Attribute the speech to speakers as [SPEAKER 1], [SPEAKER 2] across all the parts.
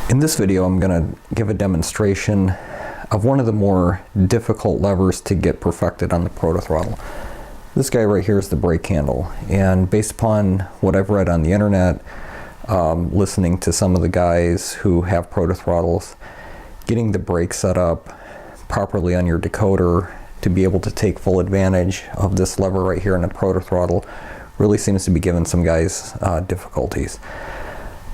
[SPEAKER 1] In this video, I'm going to give a demonstration of one of the more difficult levers to get perfected on the ProtoThrottle. This guy right here is the brake handle, and based upon what I've read on the internet, listening to some of the guys who have ProtoThrottles, getting the brake set up properly on your decoder to be able to take full advantage of this lever right here in the ProtoThrottle really seems to be giving some guys difficulties.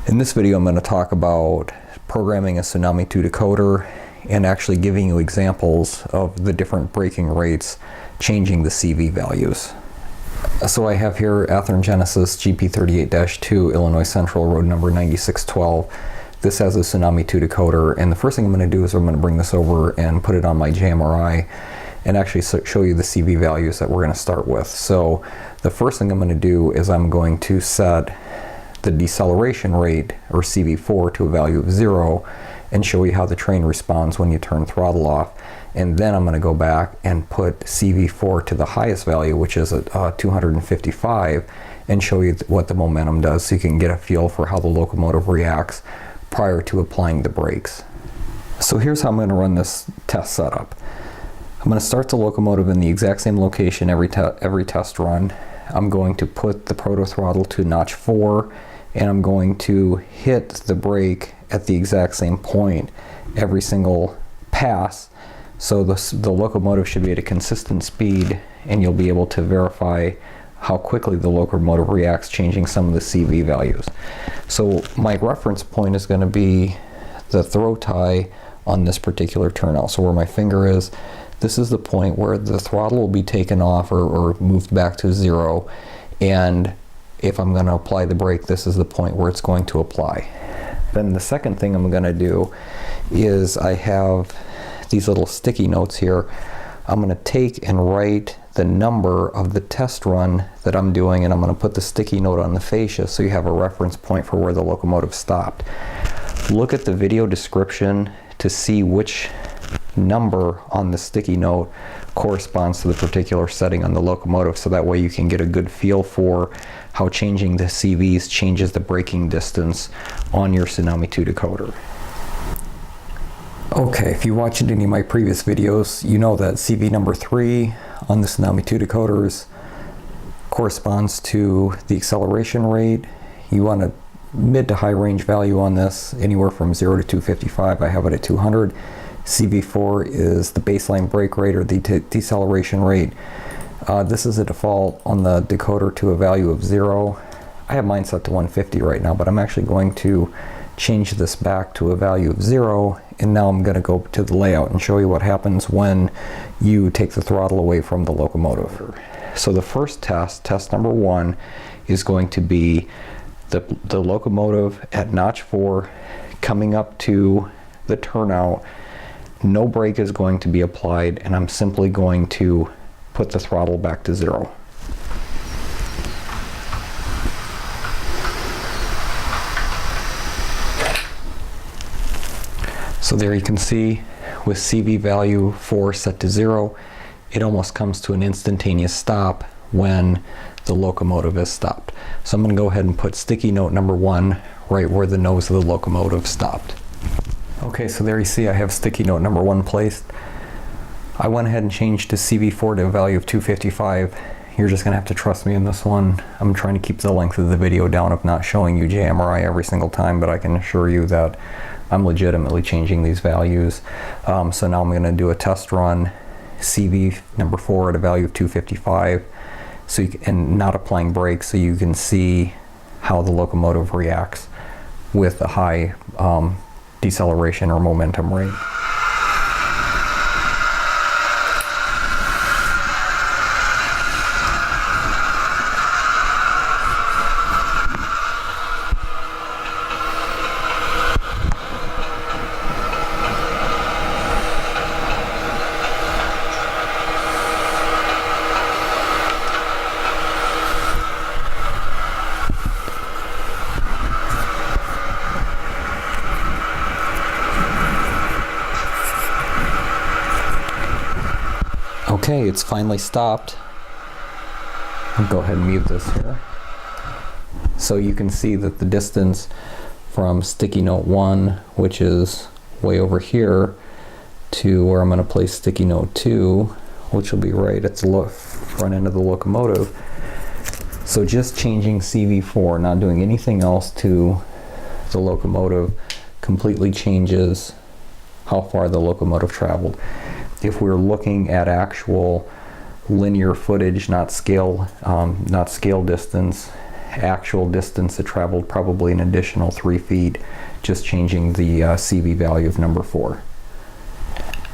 [SPEAKER 1] In this video, I'm going to talk about programming a Tsunami 2 decoder and actually giving you examples of the different braking rates changing the CV values. So I have here Athearn Genesis GP38-2 Illinois Central, road number 9612. This has a Tsunami 2 decoder, and the first thing I'm going to do is I'm going to bring this over and put it on my JMRI and actually show you the CV values that we're going to start with. So the first thing I'm going to do is I'm going to set the deceleration rate, or CV4, to a value of 0 and show you how the train responds when you turn throttle off. And then I'm going to go back and put CV4 to the highest value, which is at 255, and show you what the momentum does so you can get a feel for how the locomotive reacts prior to applying the brakes. So here's how I'm going to run this test setup. I'm going to start the locomotive in the exact same location every test run. I'm going to put the ProtoThrottle to notch 4, and I'm going to hit the brake at the exact same point every single pass. So the locomotive should be at a consistent speed, and you'll be able to verify how quickly the locomotive reacts, changing some of the CV values. So my reference point is going to be the throw tie on this particular turnout. So where my finger is, this is the point where the throttle will be taken off or moved back to 0, and if I'm going to apply the brake, this is the point where it's going to apply. Then the second thing I'm going to do is I have these little sticky notes here. I'm going to take and write the number of the test run that I'm doing, and I'm going to put the sticky note on the fascia so you have a reference point for where the locomotive stopped. Look at the video description to see which number on the sticky note corresponds to the particular setting on the locomotive, so that way you can get a good feel for how changing the CVs changes the braking distance on your Tsunami 2 decoder. Okay, if you watched any of my previous videos, you know that CV number 3 on the Tsunami 2 decoders corresponds to the acceleration rate. You want a mid to high range value on this, anywhere from 0 to 255. I have it at 200. CV4 is the baseline brake rate, or the deceleration rate. This is a default on the decoder to a value of 0. I have mine set to 150 right now, but I'm actually going to change this back to a value of 0, and now I'm going to go to the layout and show you what happens when you take the throttle away from the locomotive. So the first test number 1, is going to be the locomotive at notch 4 coming up to the turnout. No brake is going to be applied, and I'm simply going to put the throttle back to 0. So there you can see, with CV value 4 set to 0, it almost comes to an instantaneous stop when the locomotive is stopped. So I'm going to go ahead and put sticky note number 1 right where the nose of the locomotive stopped. Okay, so there you see I have sticky note number 1 placed. I went ahead and changed to CV4 to a value of 255. You're just going to have to trust me in this one. I'm trying to keep the length of the video down of not showing you JMRI every single time, but I can assure you that I'm legitimately changing these values. So now I'm going to do a test run, CV number 4 at a value of 255, and not applying brakes, so you can see how the locomotive reacts with a high deceleration or momentum rate. Okay, it's finally stopped. I'll go ahead and mute this here. So you can see that the distance from sticky note 1, which is way over here, to where I'm going to place sticky note 2, which will be right at the front end of the locomotive. So just changing CV4, not doing anything else to the locomotive, completely changes how far the locomotive traveled. If we're looking at actual linear footage, not scale distance, actual distance, it traveled probably an additional 3 feet, just changing the CV value of number 4.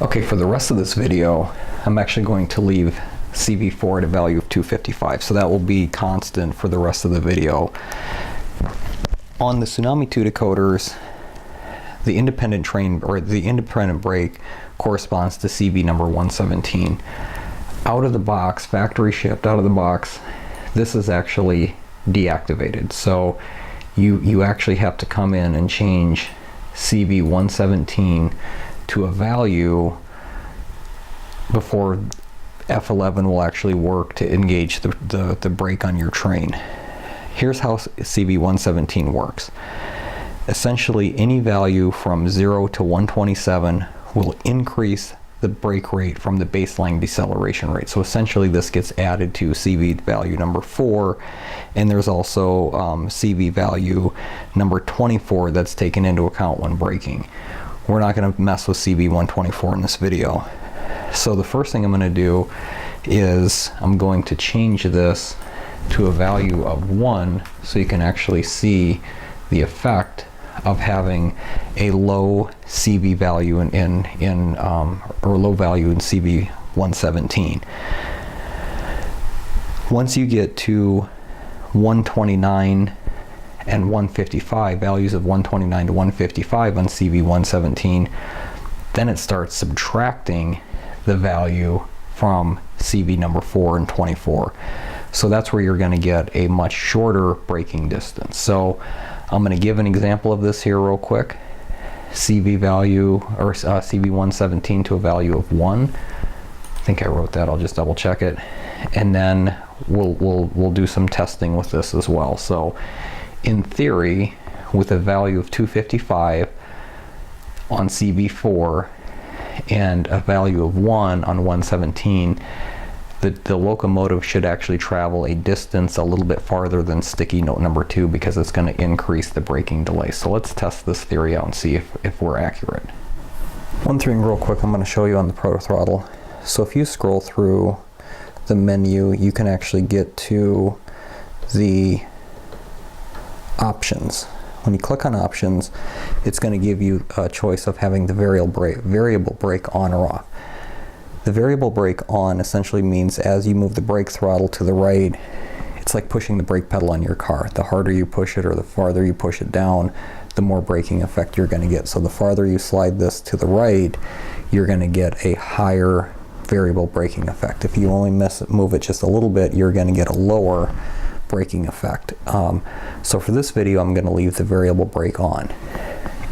[SPEAKER 1] Okay, for the rest of this video, I'm actually going to leave CV4 at a value of 255, so that will be constant for the rest of the video. On the Tsunami 2 decoders, the independent train, or the independent brake, corresponds to CV number 117. Out of the box, factory shipped out of the box, this is actually deactivated. So you actually have to come in and change CV 117 to a value before F11 will actually work to engage the brake on your train. Here's how CV 117 works. Essentially, any value from 0 to 127 will increase the brake rate from the baseline deceleration rate. So essentially this gets added to CV value number 4, and there's also CV value number 24 that's taken into account when braking. We're not going to mess with CV 124 in this video. So the first thing I'm going to do is I'm going to change this to a value of 1 so you can actually see the effect of having a low CV value or low value in CV 117. Once you get to 129 and 155, values of 129 to 155 on CV 117, then it starts subtracting the value from CV number 4 and 24. So that's where you're going to get a much shorter braking distance. So I'm going to give an example of this here real quick. CV value, or CV 117 to a value of 1. I think I wrote that, I'll just double check it. And then we'll do some testing with this as well. So in theory, with a value of 255 on CV4 and a value of 1 on 117, the locomotive should actually travel a distance a little bit farther than sticky note number 2 because it's going to increase the braking delay. So let's test this theory out and see if we're accurate. One thing real quick I'm going to show you on the ProtoThrottle. So if you scroll through the menu, you can actually get to the options. When you click on options, it's going to give you a choice of having the variable brake on or off. The variable brake on essentially means as you move the brake throttle to the right, it's like pushing the brake pedal on your car. The harder you push it or the farther you push it down, the more braking effect you're going to get. So the farther you slide this to the right, you're going to get a higher variable braking effect. If you only move it just a little bit, you're going to get a lower braking effect. So for this video, I'm going to leave the variable brake on.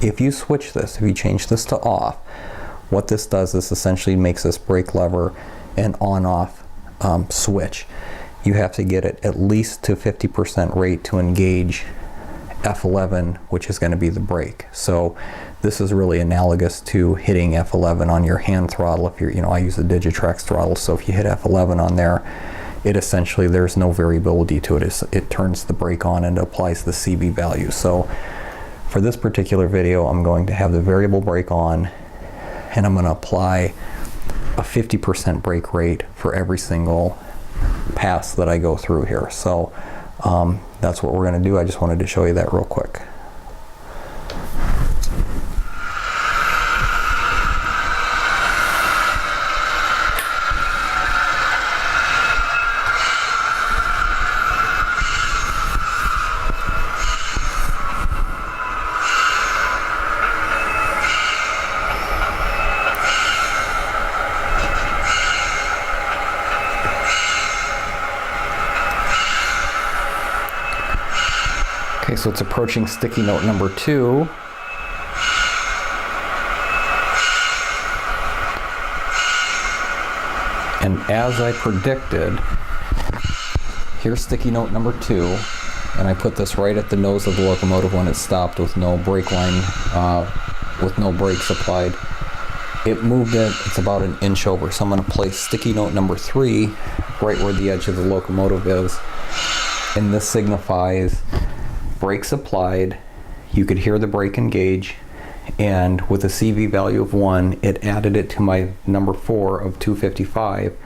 [SPEAKER 1] If you switch this, if you change this to off, what this does is essentially makes this brake lever an on-off switch. You have to get it at least to 50% rate to engage F11, which is going to be the brake. So this is really analogous to hitting F11 on your hand throttle. If you're, I use the Digitrax throttle, so if you hit F11 on there, it essentially, there's no variability to it. It turns the brake on and applies the CV value. So for this particular video, I'm going to have the variable brake on, and I'm going to apply a 50% brake rate for every single pass that I go through here. So that's what we're going to do. I just wanted to show you that real quick. Okay, so it's approaching sticky note number 2. And as I predicted, here's sticky note number 2, and I put this right at the nose of the locomotive when it stopped with no brake line, with no brakes applied. It moved it, it's about an inch over. So I'm going to place sticky note number 3 right where the edge of the locomotive is. And this signifies brakes applied. You could hear the brake engage. And with a CV value of 1, it added it to my number 4 of 255.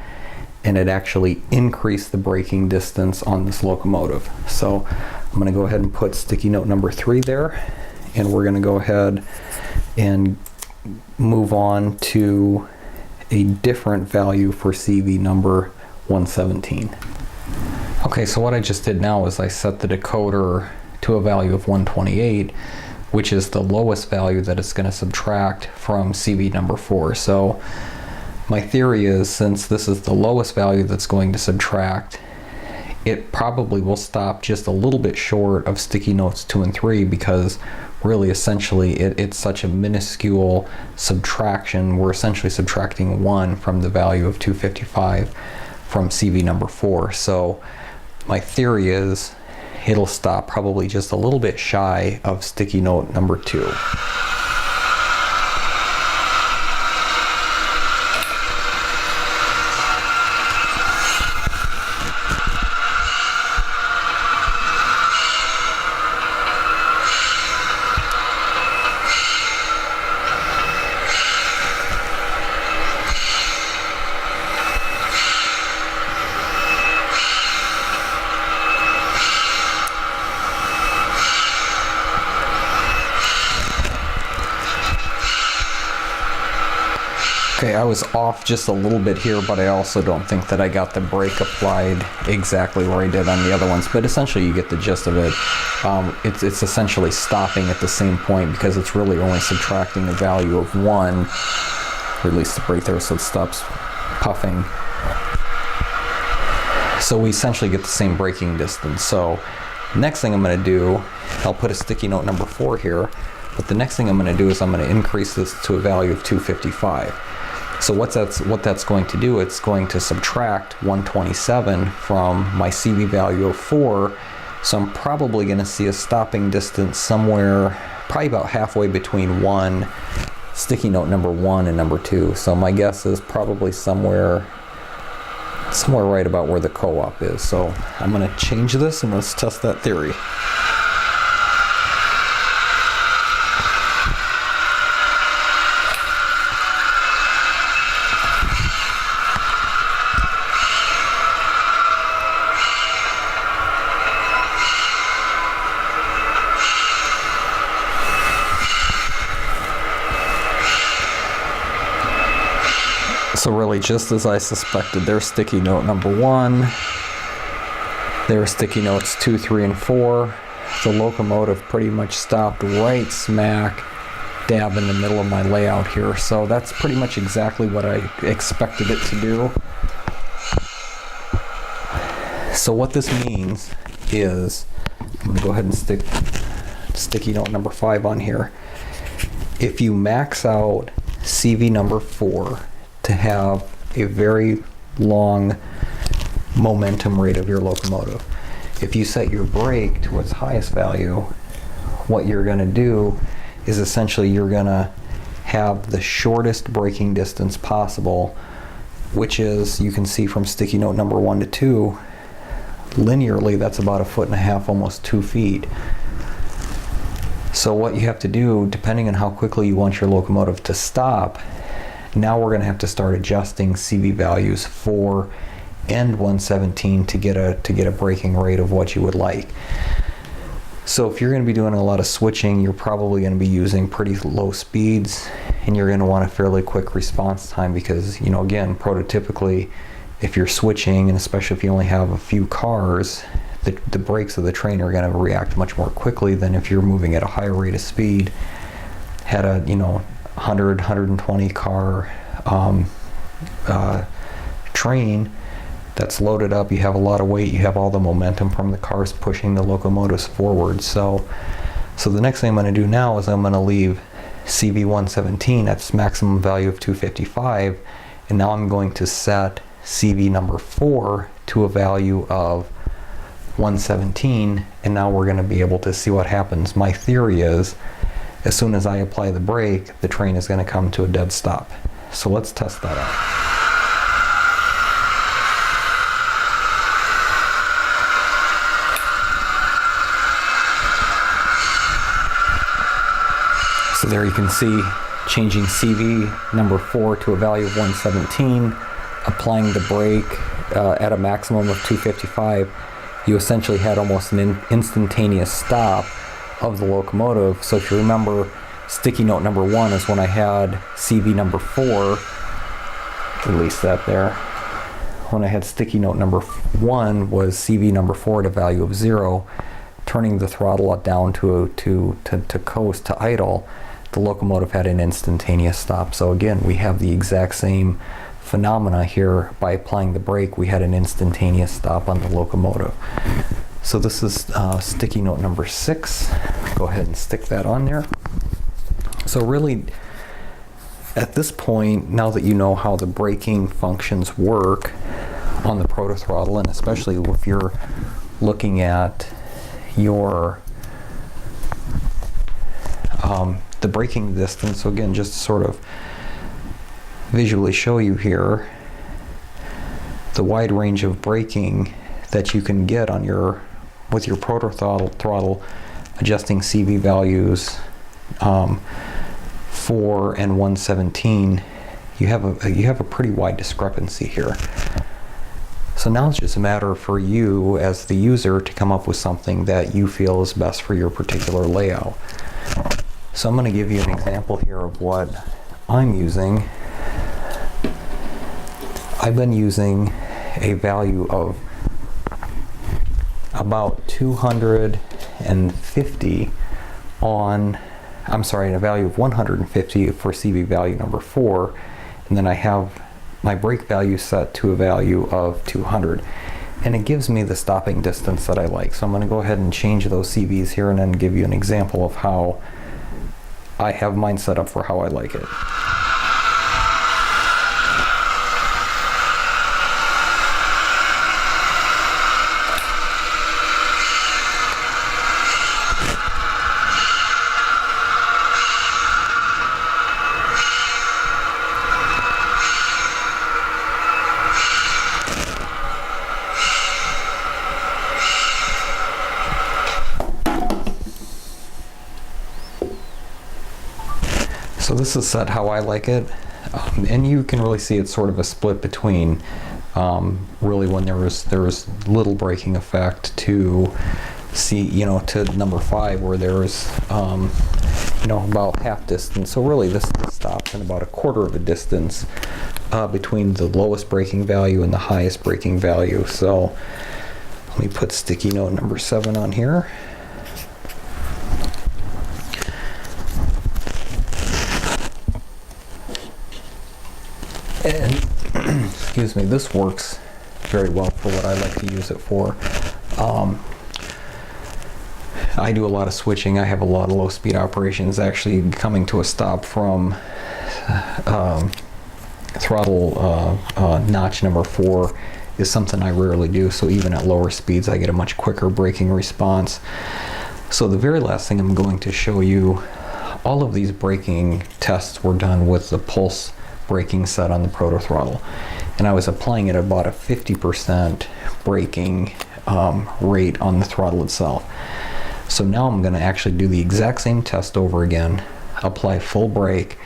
[SPEAKER 1] And it actually increased the braking distance on this locomotive. So I'm going to go ahead and put sticky note number 3 there. And we're going to go ahead and move on to a different value for CV number 117. Okay, so what I just did now is I set the decoder to a value of 128, which is the lowest value that it's going to subtract from CV number 4. So my theory is, since this is the lowest value that's going to subtract, it probably will stop just a little bit short of sticky notes 2 and 3, because really essentially it's such a minuscule subtraction. We're essentially subtracting 1 from the value of 255 from CV number 4. So my theory is it'll stop probably just a little bit shy of sticky note number 2. Okay, I was off just a little bit here, but I also don't think that I got the brake applied exactly where I did on the other ones, but essentially you get the gist of it. It's essentially stopping at the same point, because it's really only subtracting a value of 1. Release the brake there so it stops puffing. So we essentially get the same braking distance. So next thing I'm going to do, I'll put a sticky note number 4 here, but the next thing I'm going to do is I'm going to increase this to a value of 255. So what that's going to do, it's going to subtract 127 from my CV value of 4. So I'm probably going to see a stopping distance somewhere, probably about halfway between sticky note number 1 and number 2. So my guess is probably somewhere right about where the co-op is. So I'm going to change this and let's test that theory. So really, just as I suspected, there's sticky note number 1. There are sticky notes 2, 3, and 4. The locomotive pretty much stopped right smack dab in the middle of my layout here. So that's pretty much exactly what I expected it to do. So what this means is, I'm going to go ahead and stick sticky note number 5 on here. If you max out CV number 4 to have a very long momentum rate of your locomotive, if you set your brake to its highest value, what you're going to do is essentially you're going to have the shortest braking distance possible, which is, you can see from sticky note number 1 to 2, linearly that's about 1.5 feet, almost 2 feet. So what you have to do, depending on how quickly you want your locomotive to stop, now we're going to have to start adjusting CV values 4 and 117 to get a braking rate of what you would like. So if you're going to be doing a lot of switching, you're probably going to be using pretty low speeds, and you're going to want a fairly quick response time, because, you know, again, prototypically, if you're switching, and especially if you only have a few cars, the brakes of the train are going to react much more quickly than if you're moving at a higher rate of speed. Had a 100, 120 car train that's loaded up, you have a lot of weight, you have all the momentum from the cars pushing the locomotives forward. So the next thing I'm going to do now is I'm going to leave CV 117 at its maximum value of 255, and now I'm going to set CV number 4 to a value of 117, and now we're going to be able to see what happens. My theory is, as soon as I apply the brake, the train is going to come to a dead stop. So let's test that out. So there you can see changing CV number 4 to a value of 117, applying the brake at a maximum of 255. You essentially had almost an instantaneous stop of the locomotive. So if you remember, sticky note number 1 is when I had CV number 4, release that there. When I had sticky note number 1 was CV number 4 at a value of 0, turning the throttle down to coast, to idle. The locomotive had an instantaneous stop. So again, we have the exact same phenomena here. By applying the brake, we had an instantaneous stop on the locomotive. So this is sticky note number 6. Go ahead and stick that on there. So really, at this point, now that you know how the braking functions work on the ProtoThrottle, and especially if you're looking at your the braking distance, so again, just to sort of visually show you here the wide range of braking that you can get on with your ProtoThrottle, adjusting CV values 4 and 117, you have a pretty wide discrepancy here. So now it's just a matter for you as the user to come up with something that you feel is best for your particular layout. So I'm going to give you an example here of what I'm using. I've been using a value of about 250 on, I'm sorry, a value of 150 for CV value number 4, and then I have my brake value set to a value of 200, and it gives me the stopping distance that I like. So I'm going to go ahead and change those CVs here and then give you an example of how I have mine set up for how I like it. So this is set how I like it, and you can really see it's sort of a split between really when there was little braking effect to to number 5 where there was about half distance. So really this stops in about a quarter of a distance between the lowest braking value and the highest braking value. So let me put sticky note number 7 on here. And excuse me, this works very well for what I like to use it for. I do a lot of switching. I have a lot of low speed operations. Actually coming to a stop from throttle notch number 4 is something I rarely do. So even at lower speeds I get a much quicker braking response. So the very last thing I'm going to show you, all of these braking tests were done with the pulse braking set on the ProtoThrottle, and I was applying it about a 50% braking rate on the throttle itself. So now I'm going to actually do the exact same test over again, apply full brake.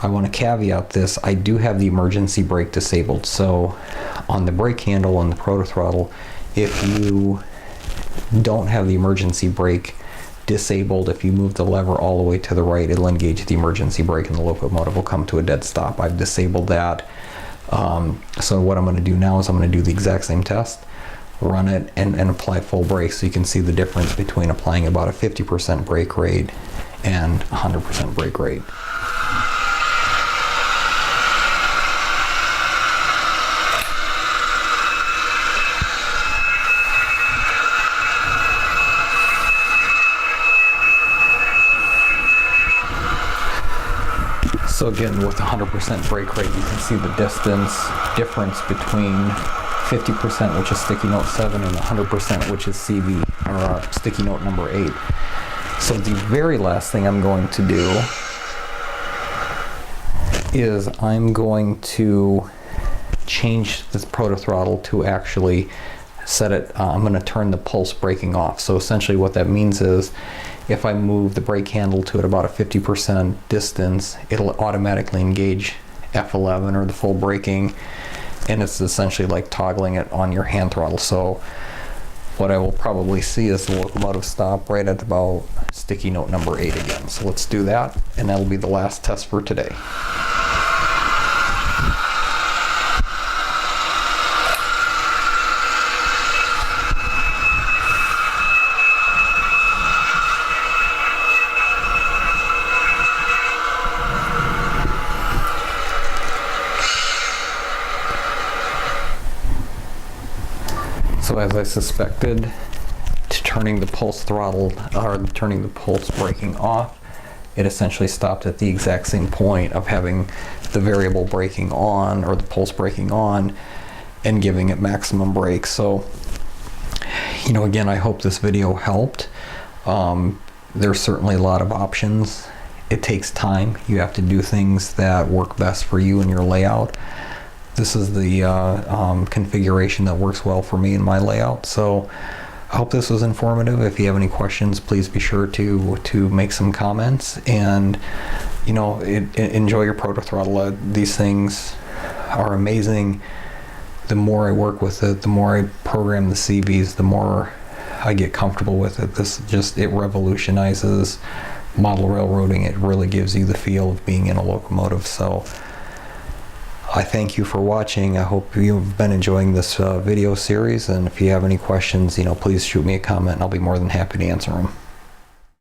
[SPEAKER 1] I want to caveat this, I do have the emergency brake disabled, so on the brake handle on the ProtoThrottle, if you don't have the emergency brake disabled, if you move the lever all the way to the right, it'll engage the emergency brake and the locomotive will come to a dead stop. I've disabled that. So what I'm going to do now is I'm going to do the exact same test, run it, and apply full brake, so you can see the difference between applying about a 50% brake rate and 100% brake rate. So again, with 100% brake rate, you can see the difference between 50%, which is sticky note 7, and 100%, which is CV, or sticky note number 8. So the very last thing I'm going to do is I'm going to change this ProtoThrottle to actually set it, I'm going to turn the pulse braking off. So essentially what that means is if I move the brake handle to at about a 50% distance, it'll automatically engage F11 or the full braking, and it's essentially like toggling it on your hand throttle. So what I will probably see is the locomotive stop right at about sticky note number 8 again. So let's do that, and that'll be the last test for today. So as I suspected, turning the pulse throttle, or turning the pulse braking off, it essentially stopped at the exact same point of having the variable braking on, or the pulse braking on, and giving it maximum brake. So, you know, again, I hope this video helped. There's certainly a lot of options. It takes time. You have to do things that work best for you and your layout. This is the configuration that works well for me in my layout. So I hope this was informative. If you have any questions, please be sure to make some comments, and you know, enjoy your ProtoThrottle. These things are amazing. The more I work with it, the more I program the CVs, the more I get comfortable with it. It revolutionizes model railroading. It really gives you the feel of being in a locomotive. So I thank you for watching. I hope you've been enjoying this video series, and if you have any questions, you know, please shoot me a comment and I'll be more than happy to answer them.